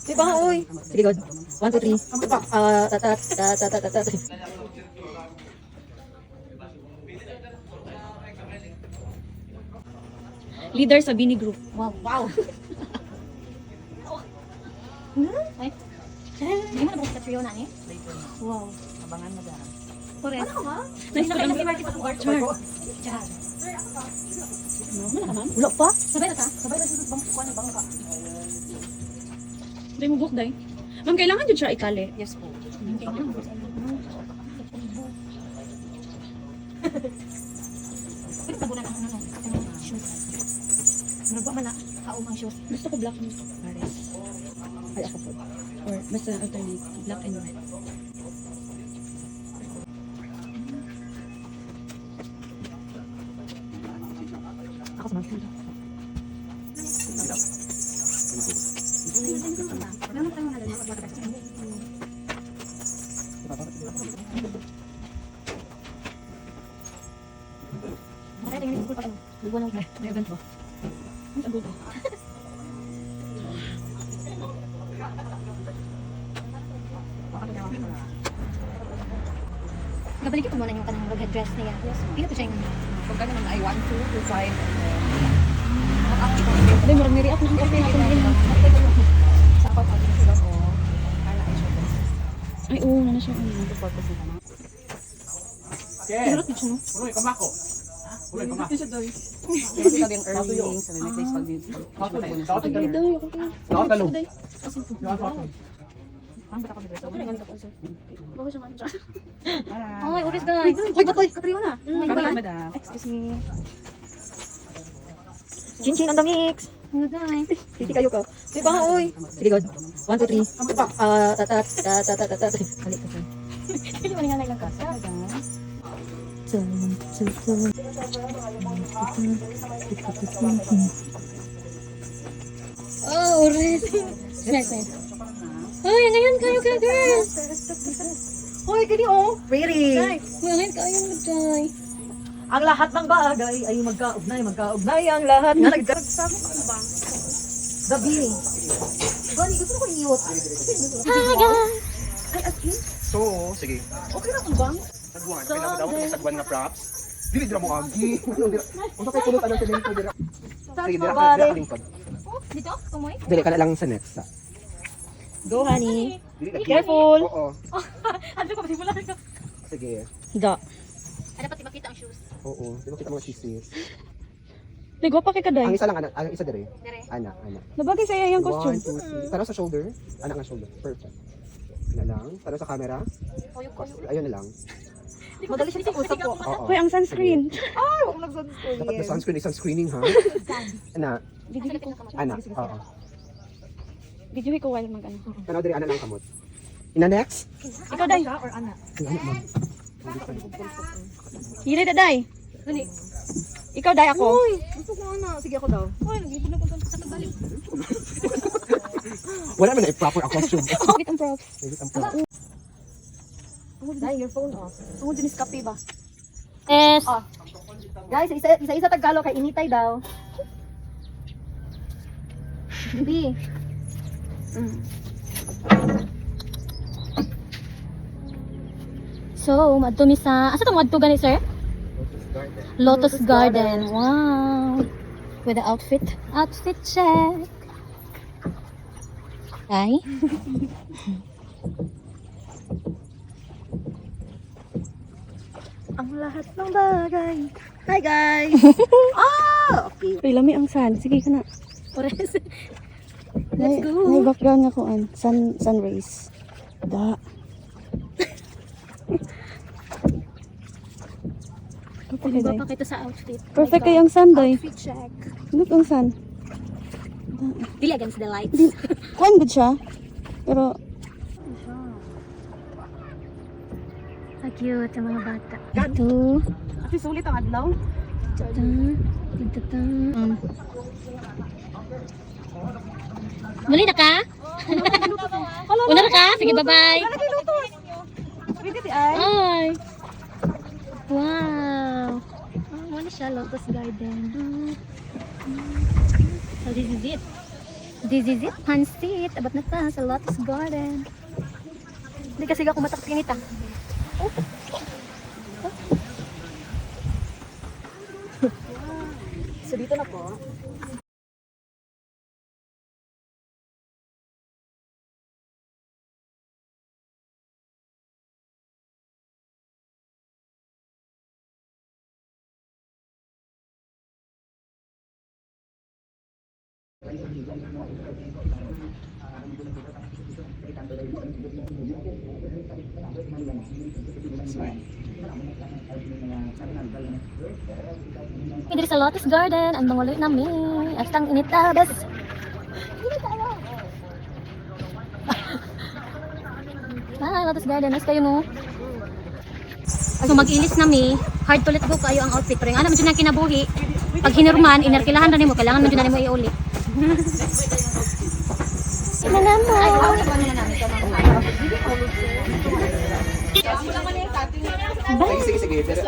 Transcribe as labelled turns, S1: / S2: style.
S1: Di ba, uy? Sige, God. 1, 2, 3.
S2: Leader sa Bini Group.
S1: Wow, wow.
S3: Ay. Hindi mo na ba sa trio na ni?
S1: Wow. Abangan mo dyan.
S3: Correct.
S1: Ano ka ba?
S3: Nice to meet you. Char.
S1: Wala pa?
S3: Sabay na ta?
S1: Sabay na sa bangka.
S2: Hindi mo book, day. Ma'am, kailangan dyan siya ikali.
S1: Yes po.
S3: Pwede tabunan ang ano, shoes. Nagwa man na, kaumang shoes.
S2: Gusto ko black and Paris.
S1: Ay, ako po.
S2: Or basta alternate. Black and red.
S1: Ako sa mga.
S3: Ganun tayo na lang, magbagas. Bakit tingin ko pa kayo?
S1: Lugo ng event mo.
S2: Ang sagot ko.
S3: Gabalik ko muna yung kanang red dress niya. Pila po siya yung
S1: Kung ka naman ay 1, 2, 2, 5.
S2: Hindi, marang nireact na ang kasi natin din.
S1: Sa ako pag sila ko, kala ay siya.
S2: Ay, oo, na siya.
S1: Ito purpose nila na.
S2: Hirap din siya, no?
S4: Uloy, kamako. Uloy, kamako.
S1: Kasi sabi yung earrings, sabi may place pag dito.
S2: Ay, daw, ako kayo.
S4: Nakatalo.
S2: Day.
S1: Ang bata ko dito.
S2: Bago siya man siya.
S3: Oh my goodness guys.
S1: Uy, batoy! Katriona!
S3: Kamera,
S1: madam.
S2: Excuse me.
S1: Chin-chin on the mix!
S3: Oh guys.
S1: Titi kayo ka. Di ba, uy? Sige, God. 1, 2, 3. Halik ka siya.
S3: Hindi mo nga lang ka. Oh, red. Nice, nice. Ay, ngayon kayo ka, girls.
S1: Hoy, gani oh! Pretty!
S3: Ngayon kayo mag-joy.
S1: Ang lahat ng bagay ay magkaugnay ang lahat na nagsasabi ko ba? Gabi. Gani, gusto ko iniwot.
S3: Hi, guys.
S1: Ay, as in?
S4: So, sige.
S1: Okay na kung bang?
S4: Sagwan. Kailangan daw kung sagwan na props. Dili dira mo agi. Unsa kay pulot anong semento dira? Sige, dira ka dira lingkod.
S3: Dito? Kumoy?
S4: Dili ka na lang sa next.
S1: Go, honey.
S4: Dili lagi.
S1: Careful.
S4: Oo.
S3: Ano ko, wala ka.
S4: Sige.
S1: Da.
S3: Ay, dapat ipakita ang shoes.
S4: Oo. Di ba kita mga chismis?
S2: Ligo pa kay
S4: Ang
S2: Kaday.
S4: isa lang anak, ang isa dire.
S3: Dire.
S4: Anak, anak.
S2: Nabagay sa iya yung
S4: 1,
S2: costume.
S4: 2, 3. Tara sa shoulder. Anak nga shoulder. Perfect. Na lang. Tara sa camera. Ayun na lang.
S1: Madali siya sa usap ko.
S4: Oo.
S2: Hoy, ang sunscreen.
S1: Ay, huwag nag-sunscreen.
S4: Dapat na sunscreen, isang screening ha. Anak,
S2: Video ko.
S4: anak. Oo.
S2: Video ko while mag ano.
S4: Tanaw dire ana lang kamot. Ina next.
S2: Ikaw, Day.
S1: Or anak?
S2: Hili, Day.
S3: Gani.
S2: Ikaw, Day, ako.
S1: Uy, gusto ko anak. Sige ako daw.
S3: Uy, nag-ibig na ko sa tagbalik.
S4: Wala man na proper a costume.
S2: Bakit ang props?
S1: Dahil your phone off.
S2: Tungod din sa kape ba?
S3: Yes.
S1: Guys, isa-isa Tagalog kay initay daw.
S3: Bibi. So, madto mi sa... Asa itong madto gani, sir? Lotus Garden. Wow. With the outfit. Outfit check. Ay.
S1: Ang lahat ng bagay. Hi guys! Okay.
S2: Uy, lami ang sun. Sige ka na.
S3: Ores.
S2: Let's go. May background nga ko an. Sun rays. Da. Okay,
S3: Iba
S2: Day.
S3: pa kita sa outfit.
S2: Perfect kayo ang sun, Day.
S3: Outfit check.
S2: Look ang sun.
S3: Dili against the lights.
S2: Kuan good siya. Pero,
S3: Ang cute ang mga bata. Ito.
S1: Kasi sulit ang adlaw.
S3: Muli na ka? Una na ka? Sige, bye-bye.
S1: Pwede di ay.
S3: Ay. Wow. Ano siya? Lotus Garden. So this is it. This is it, pansit. Abot na ta sa Lotus Garden. Hindi kasi ako mataktinit ah.
S1: So dito na po.
S3: Dito sa Lotus Garden, ang manguloy namin. Astang initabas. Ah, Lotus Garden, nice kayo no. So mag-ilis nami, hard to let go kayo ang outfit. Pero yung alam mo dyan ang kinabuhi, pag hinirman, inarkilahan na nimo, kailangan mo dyan na nimo iuli. Ina naman.
S4: Sige, sige, sige. Pero,